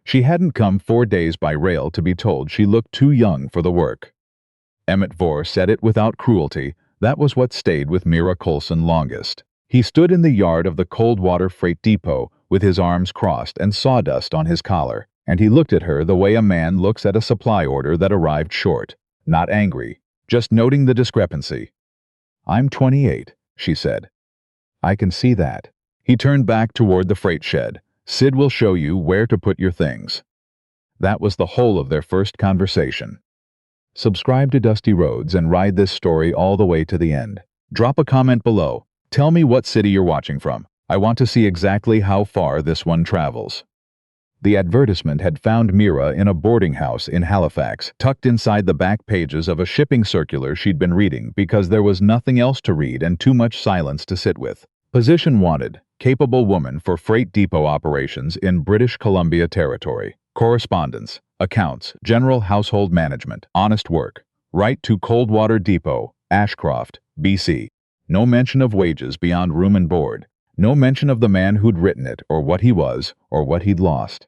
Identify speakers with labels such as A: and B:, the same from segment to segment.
A: She hadn't come 4 days by rail to be told she looked too young for the work. Emmett Vore said it without cruelty. That was what stayed with Mira Coulson longest. He stood in the yard of the Coldwater Freight Depot with his arms crossed and sawdust on his collar, and he looked at her the way a man looks at a supply order that arrived short, not angry, just noting the discrepancy. "I'm 28, she said. "I can see that." He turned back toward the freight shed. "Sid will show you where to put your things." That was the whole of their first conversation. Subscribe to Dusty Roads and ride this story all the way to the end. Drop a comment below. Tell me what city you're watching from. I want to see exactly how far this one travels. The advertisement had found Mira in a boarding house in Halifax, tucked inside the back pages of a shipping circular she'd been reading because there was nothing else to read and too much silence to sit with. Position wanted, capable woman for freight depot operations in British Columbia Territory. Correspondence, accounts, general household management, honest work. Right to Coldwater Depot, Ashcroft, BC. No mention of wages beyond room and board. No mention of the man who'd written it, or what he was, or what he'd lost.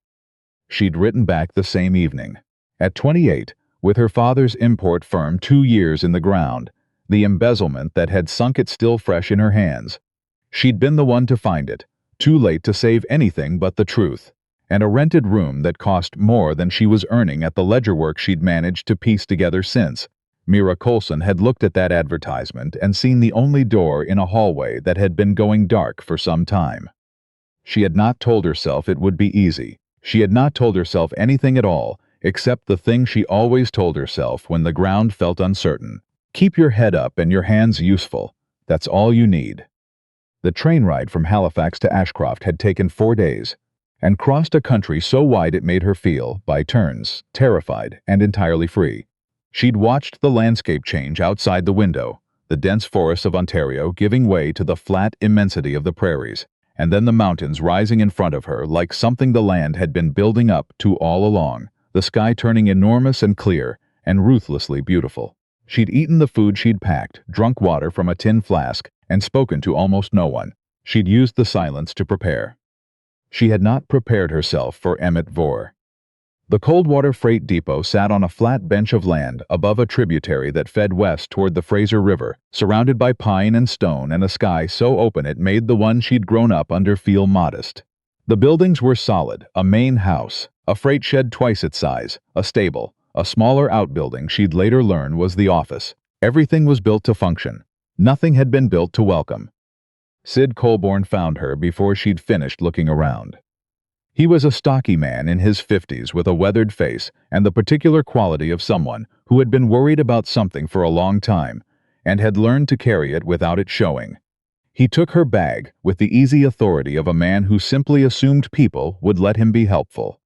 A: She'd written back the same evening. At 28, with her father's import firm 2 years in the ground, the embezzlement that had sunk it still fresh in her hands. She'd been the one to find it, too late to save anything but the truth, and a rented room that cost more than she was earning at the ledger work she'd managed to piece together since. Mira Coulson had looked at that advertisement and seen the only door in a hallway that had been going dark for some time. She had not told herself it would be easy. She had not told herself anything at all, except the thing she always told herself when the ground felt uncertain. Keep your head up and your hands useful. That's all you need. The train ride from Halifax to Ashcroft had taken 4 days, and crossed a country so wide it made her feel, by turns, terrified and entirely free. She'd watched the landscape change outside the window, the dense forests of Ontario giving way to the flat immensity of the prairies, and then the mountains rising in front of her like something the land had been building up to all along, the sky turning enormous and clear and ruthlessly beautiful. She'd eaten the food she'd packed, drunk water from a tin flask, and spoken to almost no one. She'd used the silence to prepare. She had not prepared herself for Emmett Vore. The Coldwater Freight Depot sat on a flat bench of land above a tributary that fed west toward the Fraser River, surrounded by pine and stone and a sky so open it made the one she'd grown up under feel modest. The buildings were solid, a main house, a freight shed twice its size, a stable, a smaller outbuilding she'd later learn was the office. Everything was built to function. Nothing had been built to welcome. Sid Colborne found her before she'd finished looking around. He was a stocky man in his 50s with a weathered face and the particular quality of someone who had been worried about something for a long time and had learned to carry it without it showing. He took her bag with the easy authority of a man who simply assumed people would let him be helpful.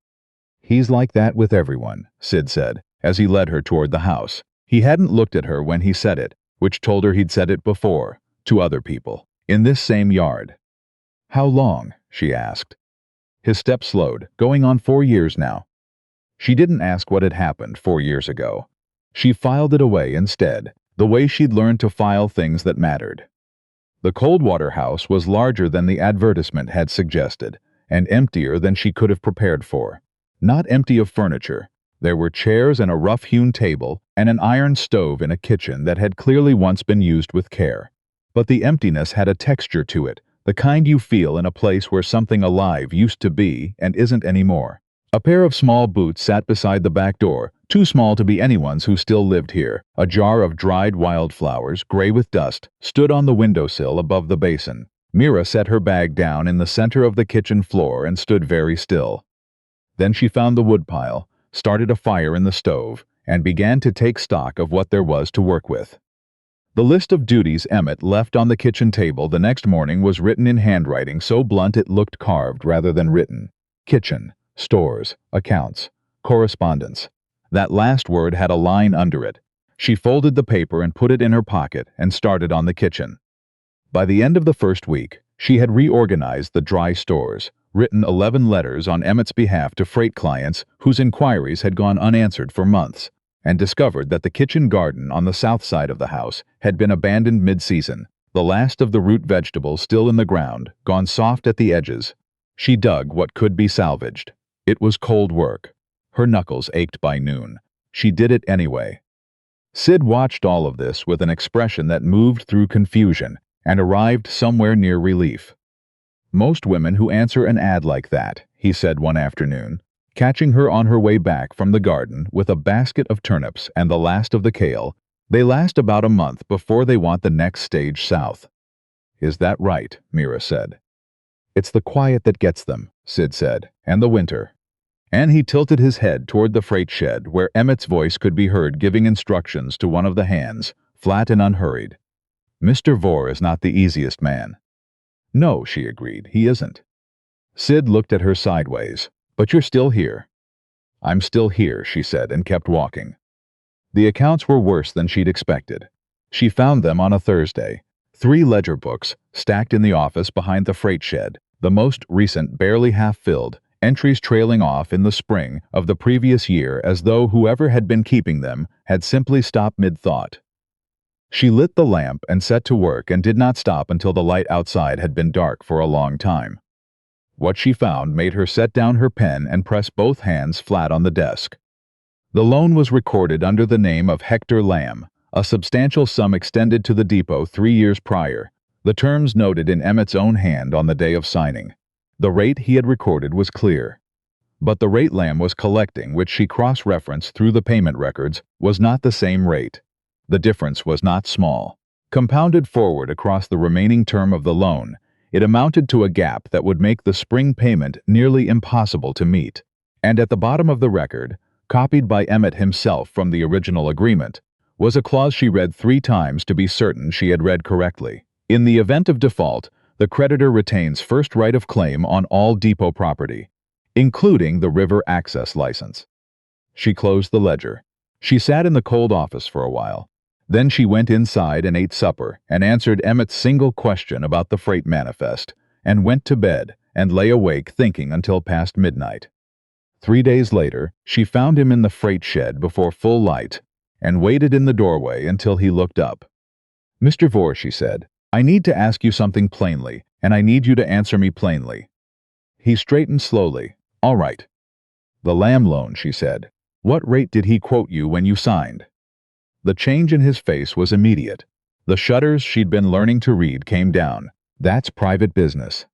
A: "He's like that with everyone," Sid said, as he led her toward the house. He hadn't looked at her when he said it, which told her he'd said it before, to other people, in this same yard. "How long?" she asked. His step slowed, going on 4 years now. She didn't ask what had happened 4 years ago. She filed it away instead, the way she'd learned to file things that mattered. The Coldwater house was larger than the advertisement had suggested, and emptier than she could have prepared for. Not empty of furniture. There were chairs and a rough-hewn table and an iron stove in a kitchen that had clearly once been used with care. But the emptiness had a texture to it, the kind you feel in a place where something alive used to be and isn't anymore. A pair of small boots sat beside the back door, too small to be anyone's who still lived here. A jar of dried wildflowers, gray with dust, stood on the windowsill above the basin. Mira set her bag down in the center of the kitchen floor and stood very still. Then she found the woodpile, started a fire in the stove, and began to take stock of what there was to work with. The list of duties Emmett left on the kitchen table the next morning was written in handwriting so blunt it looked carved rather than written. Kitchen, stores, accounts, correspondence. That last word had a line under it. She folded the paper and put it in her pocket and started on the kitchen. By the end of the first week, she had reorganized the dry stores, written 11 letters on Emmett's behalf to freight clients whose inquiries had gone unanswered for months, and discovered that the kitchen garden on the south side of the house had been abandoned mid-season, the last of the root vegetables still in the ground, gone soft at the edges. She dug what could be salvaged. It was cold work. Her knuckles ached by noon. She did it anyway. Sid watched all of this with an expression that moved through confusion and arrived somewhere near relief. "Most women who answer an ad like that," he said one afternoon, catching her on her way back from the garden with a basket of turnips and the last of the kale, "they last about a month before they want the next stage south." "Is that right?" Mira said. "It's the quiet that gets them," Sid said, "and the winter." And he tilted his head toward the freight shed where Emmett's voice could be heard giving instructions to one of the hands, flat and unhurried. "Mr. Vore is not the easiest man." "No," she agreed, "he isn't." Sid looked at her sideways. "But you're still here." "I'm still here," she said, and kept walking. The accounts were worse than she'd expected. She found them on a Thursday. 3 ledger books, stacked in the office behind the freight shed, the most recent barely half-filled, entries trailing off in the spring of the previous year as though whoever had been keeping them had simply stopped mid-thought. She lit the lamp and set to work and did not stop until the light outside had been dark for a long time. What she found made her set down her pen and press both hands flat on the desk. The loan was recorded under the name of Hector Lamb, a substantial sum extended to the depot 3 years prior, the terms noted in Emmett's own hand on the day of signing. The rate he had recorded was clear. But the rate Lamb was collecting, which she cross-referenced through the payment records, was not the same rate. The difference was not small. Compounded forward across the remaining term of the loan, it amounted to a gap that would make the spring payment nearly impossible to meet. And at the bottom of the record, copied by Emmett himself from the original agreement, was a clause she read 3 times to be certain she had read correctly. In the event of default, the creditor retains first right of claim on all depot property, including the river access license. She closed the ledger. She sat in the cold office for a while. Then she went inside and ate supper and answered Emmett's single question about the freight manifest, and went to bed and lay awake thinking until past midnight. 3 days later, she found him in the freight shed before full light and waited in the doorway until he looked up. "Mr. Vore," she said, "I need to ask you something plainly, and I need you to answer me plainly." He straightened slowly. "All right." "The Lamb loan," she said. "What rate did he quote you when you signed?" The change in his face was immediate. The shutters she'd been learning to read came down. "That's private business."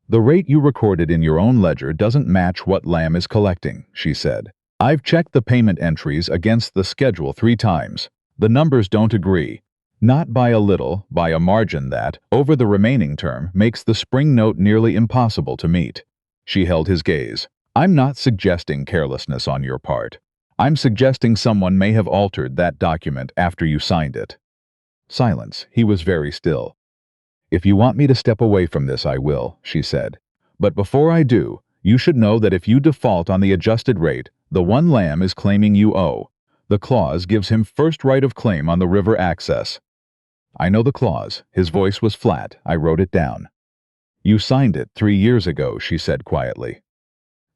A: "The rate you recorded in your own ledger doesn't match what Lamb is collecting," she said. "I've checked the payment entries against the schedule 3 times. The numbers don't agree. Not by a little, by a margin that, over the remaining term, makes the spring note nearly impossible to meet." She held his gaze. "I'm not suggesting carelessness on your part. I'm suggesting someone may have altered that document after you signed it." Silence. He was very still. "If you want me to step away from this, I will," she said. "But before I do, you should know that if you default on the adjusted rate, the one Lamb is claiming you owe. The clause gives him first right of claim on the river access." "I know the clause." His voice was flat. "I wrote it down." "You signed it 3 years ago," she said quietly.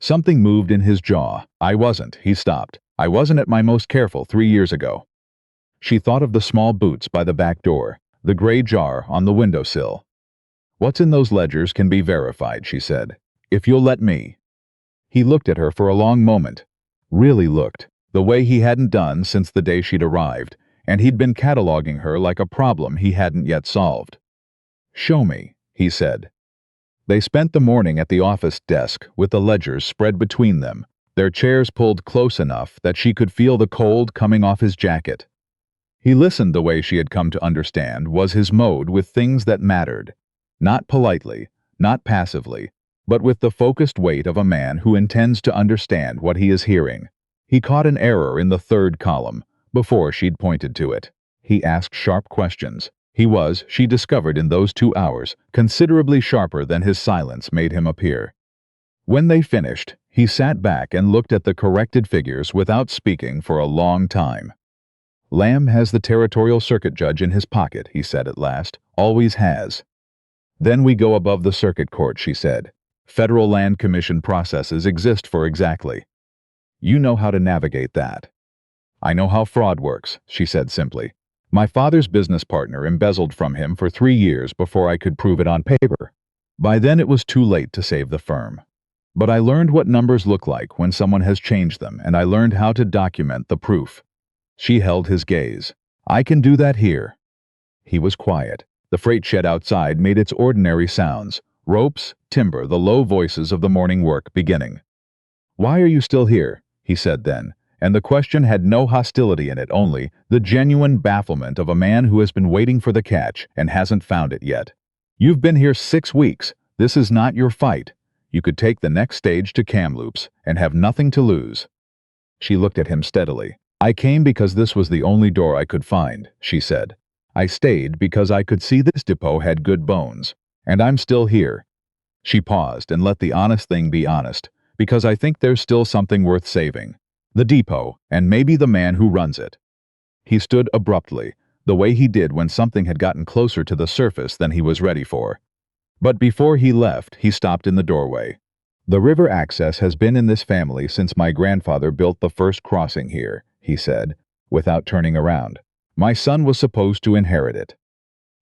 A: Something moved in his jaw. "I wasn't." He stopped. "I wasn't at my most careful 3 years ago." She thought of the small boots by the back door, the gray jar on the windowsill. "What's in those ledgers can be verified," she said. "If you'll let me." He looked at her for a long moment. Really looked, the way he hadn't done since the day she'd arrived, and he'd been cataloging her like a problem he hadn't yet solved. "Show me," he said. They spent the morning at the office desk with the ledgers spread between them, their chairs pulled close enough that she could feel the cold coming off his jacket. He listened the way she had come to understand was his mode with things that mattered. Not politely, not passively, but with the focused weight of a man who intends to understand what he is hearing. He caught an error in the 3rd column, before she'd pointed to it. He asked sharp questions. He was, she discovered in those 2 hours, considerably sharper than his silence made him appear. When they finished, he sat back and looked at the corrected figures without speaking for a long time. "Lamb has the territorial circuit judge in his pocket," he said at last. "Always has." "Then we go above the circuit court," she said. "Federal Land Commission processes exist for exactly. You know how to navigate that." "I know how fraud works," she said simply. "My father's business partner embezzled from him for 3 years before I could prove it on paper. By then it was too late to save the firm. But I learned what numbers look like when someone has changed them, and I learned how to document the proof. She held his gaze. I can do that here. He was quiet. The freight shed outside made its ordinary sounds. Ropes, timber, the low voices of the morning work beginning. Why are you still here? He said then, and the question had no hostility in it, only the genuine bafflement of a man who has been waiting for the catch and hasn't found it yet. You've been here 6 weeks. This is not your fight. You could take the next stage to Kamloops and have nothing to lose. She looked at him steadily. I came because this was the only door I could find, she said. I stayed because I could see this depot had good bones. And I'm still here. She paused and let the honest thing be honest, because I think there's still something worth saving. The depot, and maybe the man who runs it. He stood abruptly, the way he did when something had gotten closer to the surface than he was ready for. But before he left, he stopped in the doorway. The river access has been in this family since my grandfather built the first crossing here, he said, without turning around. My son was supposed to inherit it.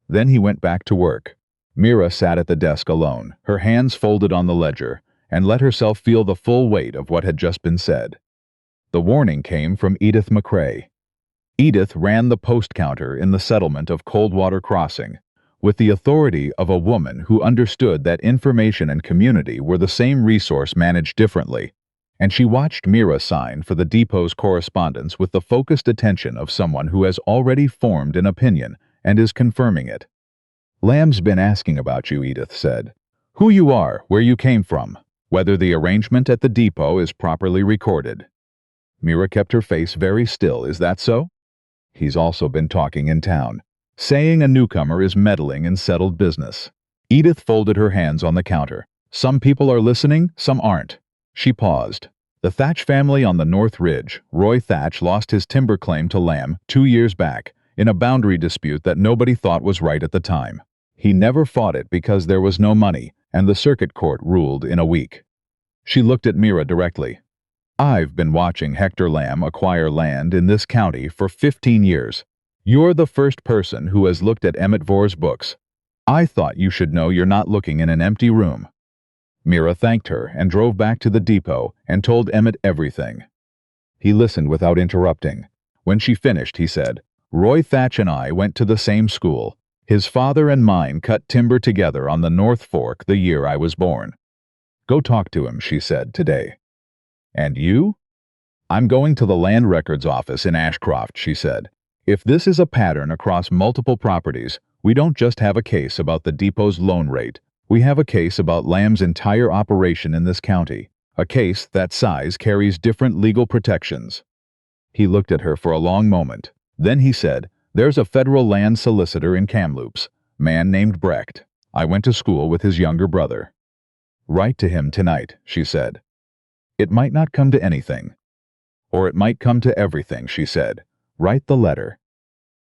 A: Then he went back to work. Mira sat at the desk alone, her hands folded on the ledger, and let herself feel the full weight of what had just been said. The warning came from Edith McCrae. Edith ran the post counter in the settlement of Coldwater Crossing, with the authority of a woman who understood that information and community were the same resource managed differently, and she watched Mira sign for the depot's correspondence with the focused attention of someone who has already formed an opinion and is confirming it. Lamb's been asking about you, Edith said. Who you are, where you came from, whether the arrangement at the depot is properly recorded. Mira kept her face very still. Is that so? He's also been talking in town, saying a newcomer is meddling in settled business. Edith folded her hands on the counter. Some people are listening, some aren't. She paused. The Thatch family on the North Ridge, Roy Thatch, lost his timber claim to Lamb 2 years back in a boundary dispute that nobody thought was right at the time. He never fought it because there was no money, and the circuit court ruled in a week. She looked at Mira directly. I've been watching Hector Lamb acquire land in this county for 15 years. You're the first person who has looked at Emmett Vor's books. I thought you should know you're not looking in an empty room. Mira thanked her and drove back to the depot and told Emmett everything. He listened without interrupting. When she finished, he said, Roy Thatch and I went to the same school. His father and mine cut timber together on the North Fork the year I was born. Go talk to him, she said, today. And you? I'm going to the land records office in Ashcroft, she said. If this is a pattern across multiple properties, we don't just have a case about the depot's loan rate. We have a case about Lamb's entire operation in this county. A case that size carries different legal protections. He looked at her for a long moment. Then he said, There's a federal land solicitor in Kamloops, man named Brecht. I went to school with his younger brother. Write to him tonight, she said. It might not come to anything. Or it might come to everything, she said. Write the letter.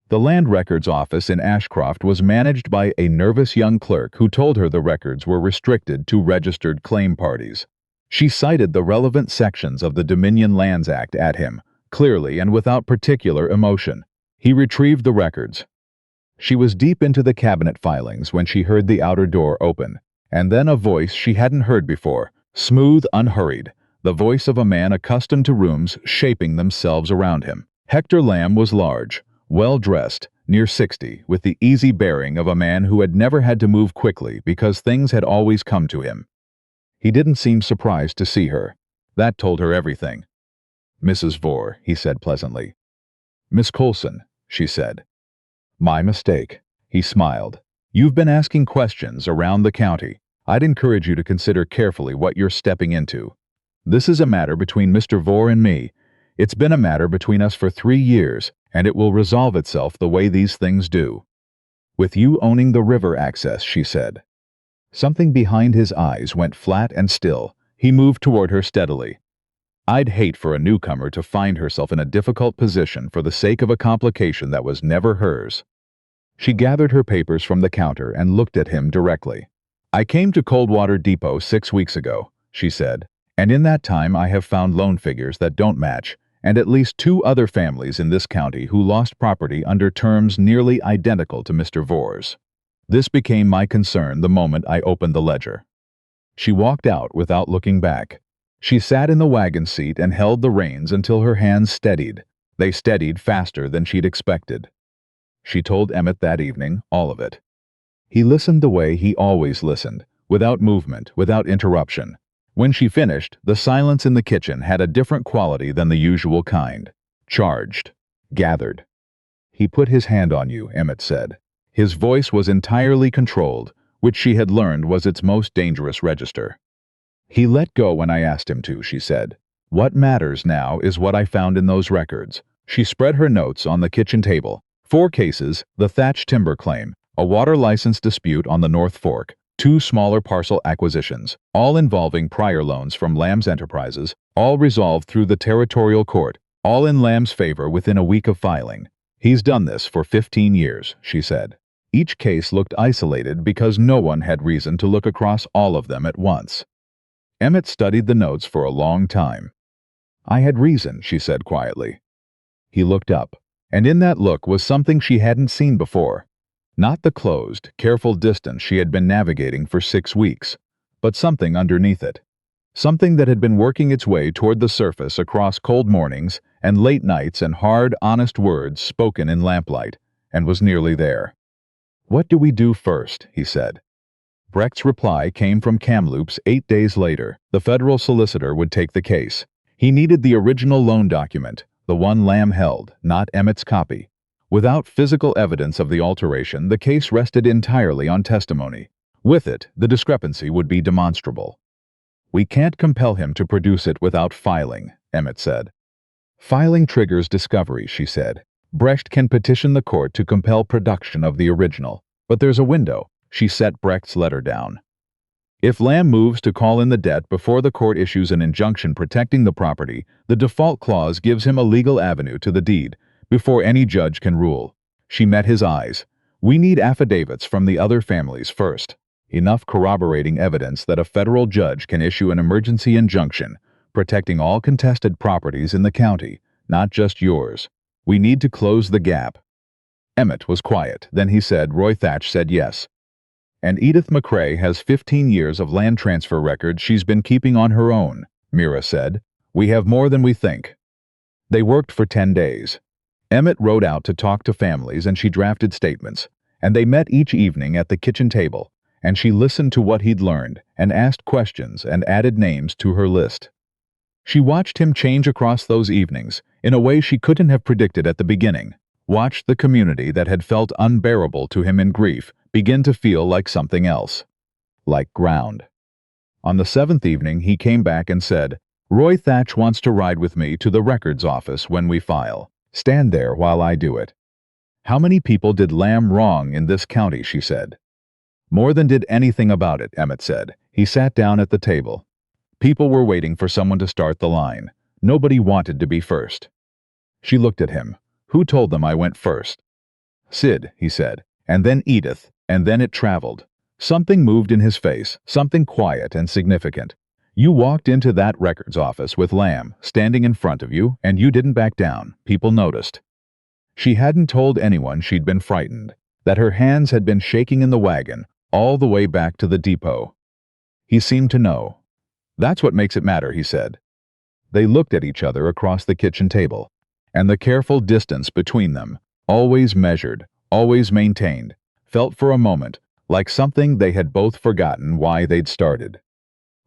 A: The land records office in Ashcroft was managed by a nervous young clerk who told her the records were restricted to registered claim parties. She cited the relevant sections of the Dominion Lands Act at him, clearly and without particular emotion. He retrieved the records. She was deep into the cabinet filings when she heard the outer door open, and then a voice she hadn't heard before, smooth, unhurried, the voice of a man accustomed to rooms shaping themselves around him. Hector Lamb was large, well-dressed, near 60, with the easy bearing of a man who had never had to move quickly because things had always come to him. He didn't seem surprised to see her. That told her everything. Mrs. Vore, he said pleasantly. Miss Coulson, she said. My mistake. He smiled. You've been asking questions around the county. I'd encourage you to consider carefully what you're stepping into. This is a matter between Mr. Vore and me. It's been a matter between us for 3 years, and it will resolve itself the way these things do. With you owning the river access, she said. Something behind his eyes went flat and still. He moved toward her steadily. I'd hate for a newcomer to find herself in a difficult position for the sake of a complication that was never hers. She gathered her papers from the counter and looked at him directly. I came to Coldwater Depot 6 weeks ago, she said, and in that time I have found loan figures that don't match, and at least 2 other families in this county who lost property under terms nearly identical to Mr. Vore's. This became my concern the moment I opened the ledger. She walked out without looking back. She sat in the wagon seat and held the reins until her hands steadied. They steadied faster than she'd expected. She told Emmett that evening, all of it. He listened the way he always listened, without movement, without interruption. When she finished, the silence in the kitchen had a different quality than the usual kind. Charged. Gathered. "He put his hand on you," Emmett said. His voice was entirely controlled, which she had learned was its most dangerous register. "He let go when I asked him to," she said. "What matters now is what I found in those records." She spread her notes on the kitchen table. 4 cases, the thatch timber claim, a water license dispute on the North Fork, 2 smaller parcel acquisitions, all involving prior loans from Lamb's Enterprises, all resolved through the territorial court, all in Lamb's favor within a week of filing. "He's done this for 15 years, she said. Each case looked isolated because no one had reason to look across all of them at once. Emmett studied the notes for a long time. "I had reason," she said quietly. He looked up, and in that look was something she hadn't seen before. Not the closed, careful distance she had been navigating for 6 weeks, but something underneath it. Something that had been working its way toward the surface across cold mornings and late nights and hard, honest words spoken in lamplight, and was nearly there. "What do we do first?" he said. Brecht's reply came from Kamloops 8 days later. The federal solicitor would take the case. He needed the original loan document, the one Lamb held, not Emmett's copy. Without physical evidence of the alteration, the case rested entirely on testimony. With it, the discrepancy would be demonstrable. "We can't compel him to produce it without filing," Emmett said. "Filing triggers discovery," she said. "Brecht can petition the court to compel production of the original. But there's a window." She set Brecht's letter down. "If Lamb moves to call in the debt before the court issues an injunction protecting the property, the default clause gives him a legal avenue to the deed before any judge can rule." She met his eyes. "We need affidavits from the other families first. Enough corroborating evidence that a federal judge can issue an emergency injunction protecting all contested properties in the county, not just yours. We need to close the gap." Emmett was quiet. Then he said, "Roy Thatch said yes. And Edith McCrae has 15 years of land transfer records she's been keeping on her own," Mira said. "We have more than we think." They worked for 10 days. Emmett rode out to talk to families and she drafted statements, and they met each evening at the kitchen table, and she listened to what he'd learned and asked questions and added names to her list. She watched him change across those evenings in a way she couldn't have predicted at the beginning, watched the community that had felt unbearable to him in grief begin to feel like something else, like ground. On the 7th evening he came back and said, "Roy Thatch wants to ride with me to the records office when we file. Stand there while I do it." "How many people did Lamb wrong in this county?" she said. "More than did anything about it," Emmett said. He sat down at the table. "People were waiting for someone to start the line. Nobody wanted to be first." She looked at him. "Who told them I went first?" "Sid," he said, "and then Edith, and then it traveled." Something moved in his face, something quiet and significant. "You walked into that records office with Lamb standing in front of you, and you didn't back down. People noticed." She hadn't told anyone she'd been frightened, that her hands had been shaking in the wagon all the way back to the depot. He seemed to know. "That's what makes it matter," he said. They looked at each other across the kitchen table, and the careful distance between them, always measured, always maintained, felt for a moment like something they had both forgotten why they'd started.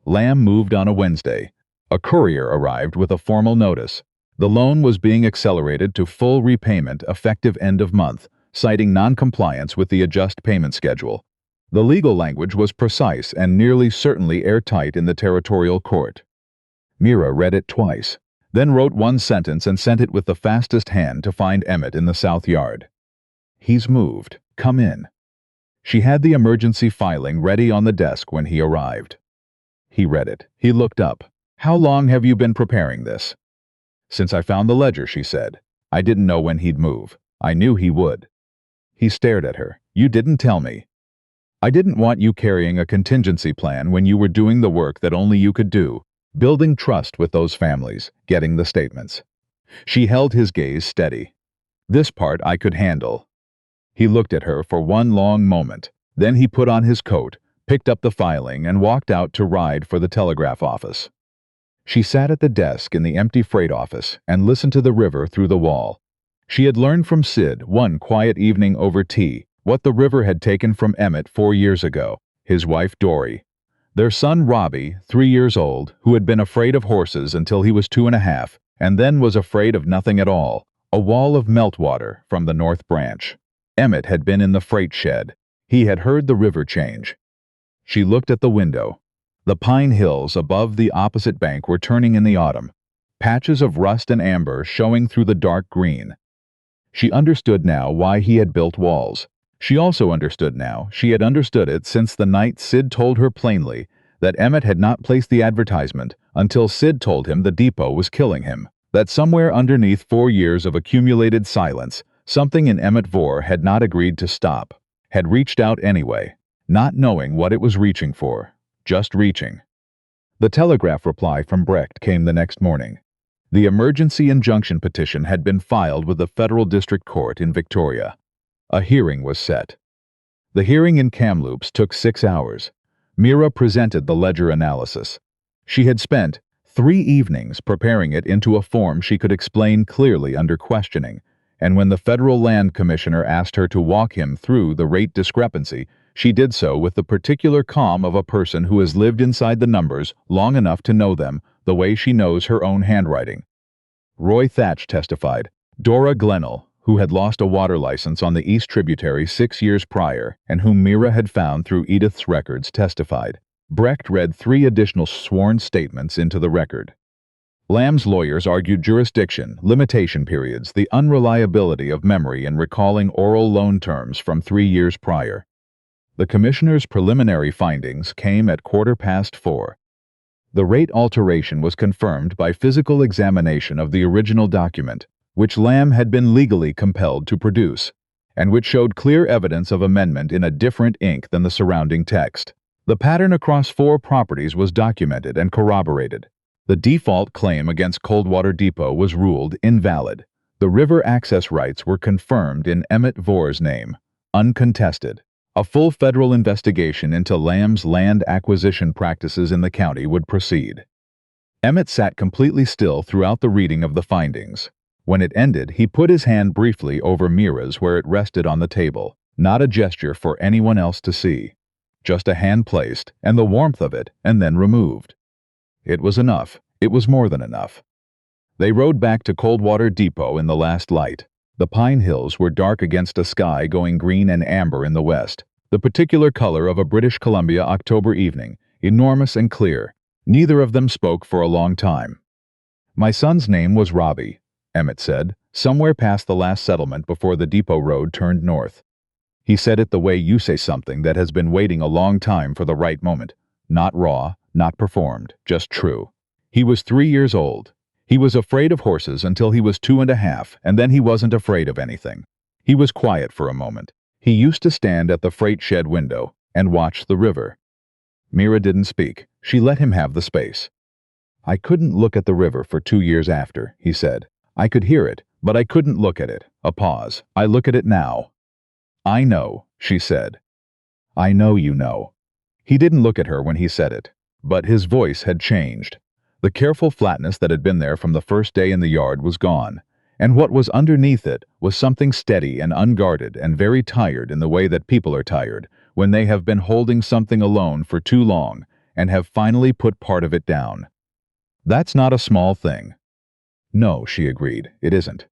A: Lamb moved on a Wednesday. A courier arrived with a formal notice. The loan was being accelerated to full repayment effective end of month, citing non-compliance with the adjust payment schedule. The legal language was precise and nearly certainly airtight in the territorial court. Mira read it twice, then wrote one sentence and sent it with the fastest hand to find Emmett in the south yard. "He's moved. Come in." She had the emergency filing ready on the desk when he arrived. He read it. He looked up. "How long have you been preparing this?" "Since I found the ledger," she said. "I didn't know when he'd move. I knew he would." He stared at her. "You didn't tell me." "I didn't want you carrying a contingency plan when you were doing the work that only you could do, building trust with those families, getting the statements." She held his gaze steady. "This part I could handle." He looked at her for one long moment. Then he put on his coat, picked up the filing, and walked out to ride for the telegraph office. She sat at the desk in the empty freight office and listened to the river through the wall. She had learned from Sid one quiet evening over tea what the river had taken from Emmett 4 years ago, his wife Dory, their son Robbie, 3 years old, who had been afraid of horses until he was 2.5, and then was afraid of nothing at all, a wall of meltwater from the North Branch. Emmett had been in the freight shed. He had heard the river change. She looked at the window. The pine hills above the opposite bank were turning in the autumn, patches of rust and amber showing through the dark green. She understood now why he had built walls. She also understood now, she had understood it since the night Sid told her plainly that Emmett had not placed the advertisement until Sid told him the depot was killing him, that somewhere underneath 4 years of accumulated silence, something in Emmett Vore had not agreed to stop, had reached out anyway, not knowing what it was reaching for, just reaching. The telegraph reply from Brecht came the next morning. The emergency injunction petition had been filed with the Federal District Court in Victoria. A hearing was set. The hearing in Kamloops took 6 hours. Mira presented the ledger analysis. She had spent 3 evenings preparing it into a form she could explain clearly under questioning, and when the Federal Land Commissioner asked her to walk him through the rate discrepancy, she did so with the particular calm of a person who has lived inside the numbers long enough to know them the way she knows her own handwriting. Roy Thatch testified. Dora Glenell, who had lost a water license on the East Tributary 6 years prior and whom Mira had found through Edith's records, testified. Brecht read 3 additional sworn statements into the record. Lamb's lawyers argued jurisdiction, limitation periods, the unreliability of memory in recalling oral loan terms from 3 years prior. The commissioner's preliminary findings came at 4:15. The rate alteration was confirmed by physical examination of the original document, which Lamb had been legally compelled to produce, and which showed clear evidence of amendment in a different ink than the surrounding text. The pattern across 4 properties was documented and corroborated. The default claim against Coldwater Depot was ruled invalid. The river access rights were confirmed in Emmett Vore's name, uncontested. A full federal investigation into Lamb's land acquisition practices in the county would proceed. Emmett sat completely still throughout the reading of the findings. When it ended, he put his hand briefly over Mira's where it rested on the table, not a gesture for anyone else to see. Just a hand placed, and the warmth of it, and then removed. It was enough. It was more than enough. They rode back to Coldwater Depot in the last light. The pine hills were dark against a sky going green and amber in the west, the particular color of a British Columbia October evening, enormous and clear. Neither of them spoke for a long time. "My son's name was Robbie," Emmett said, somewhere past the last settlement before the depot road turned north. "He said it the way you say something that has been waiting a long time for the right moment. Not raw, not performed, just true. He was 3 years old. He was afraid of horses until he was 2.5, and then he wasn't afraid of anything. He was quiet for a moment. He used to stand at the freight shed window and watch the river." Mira didn't speak. She let him have the space. "I couldn't look at the river for 2 years after," he said. "I could hear it, but I couldn't look at it." A pause. "I look at it now." "I know," she said. "I know you know." He didn't look at her when he said it, but his voice had changed. The careful flatness that had been there from the first day in the yard was gone, and what was underneath it was something steady and unguarded and very tired in the way that people are tired when they have been holding something alone for too long and have finally put part of it down. "That's not a small thing." "No," she agreed, "it isn't."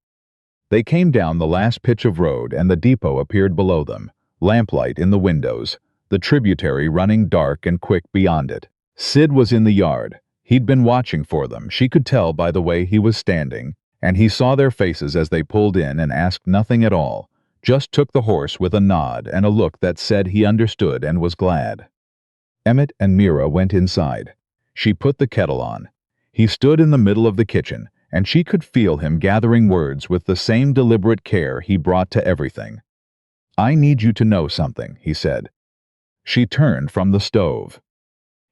A: They came down the last pitch of road and the depot appeared below them, lamplight in the windows, the tributary running dark and quick beyond it. Sid was in the yard. He'd been watching for them, she could tell by the way he was standing, and he saw their faces as they pulled in and asked nothing at all, just took the horse with a nod and a look that said he understood and was glad. Emmett and Mira went inside. She put the kettle on. He stood in the middle of the kitchen, and she could feel him gathering words with the same deliberate care he brought to everything. "I need you to know something," he said. She turned from the stove.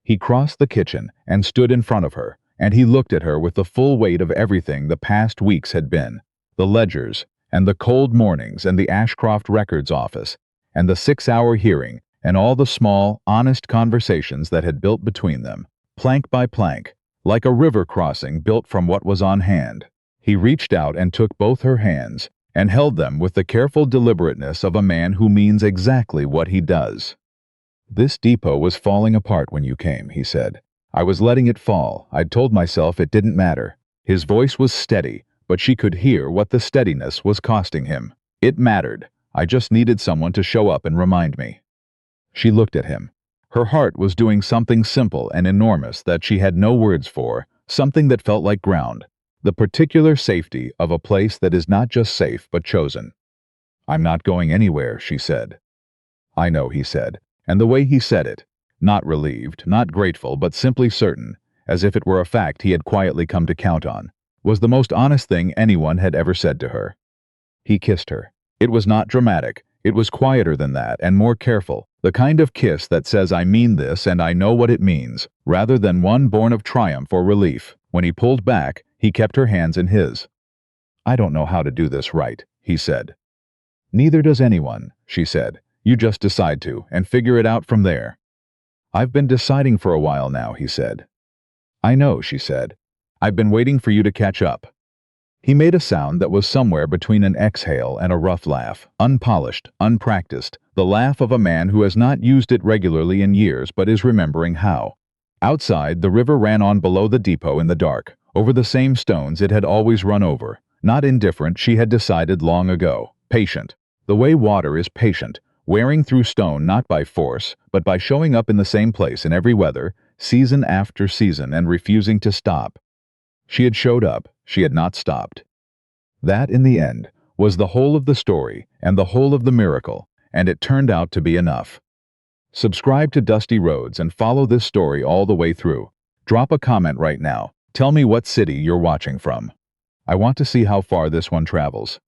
A: He crossed the kitchen and stood in front of her, and he looked at her with the full weight of everything the past weeks had been, the ledgers, and the cold mornings, and the Ashcroft Records office, and the 6-hour hearing, and all the small, honest conversations that had built between them, plank by plank, like a river crossing built from what was on hand. He reached out and took both her hands, and held them with the careful deliberateness of a man who means exactly what he does. "This depot was falling apart when you came," he said. "I was letting it fall. I'd told myself it didn't matter." His voice was steady, but she could hear what the steadiness was costing him. "It mattered. I just needed someone to show up and remind me." She looked at him. Her heart was doing something simple and enormous that she had no words for, something that felt like ground, the particular safety of a place that is not just safe but chosen. "I'm not going anywhere," she said. "I know," he said, and the way he said it, not relieved, not grateful, but simply certain, as if it were a fact he had quietly come to count on, was the most honest thing anyone had ever said to her. He kissed her. It was not dramatic. It was quieter than that and more careful, the kind of kiss that says "I mean this and I know what it means," rather than one born of triumph or relief. When he pulled back, he kept her hands in his. "I don't know how to do this right," he said. "Neither does anyone," she said. "You just decide to, and figure it out from there." "I've been deciding for a while now," he said. "I know," she said. "I've been waiting for you to catch up." He made a sound that was somewhere between an exhale and a rough laugh, unpolished, unpracticed, the laugh of a man who has not used it regularly in years but is remembering how. Outside, the river ran on below the depot in the dark, over the same stones it had always run over. Not indifferent, she had decided long ago. Patient. The way water is patient, wearing through stone not by force, but by showing up in the same place in every weather, season after season, and refusing to stop. She had showed up. She had not stopped. That, in the end, was the whole of the story and the whole of the miracle, and it turned out to be enough. Subscribe to Dusty Roads and follow this story all the way through. Drop a comment right now. Tell me what city you're watching from. I want to see how far this one travels.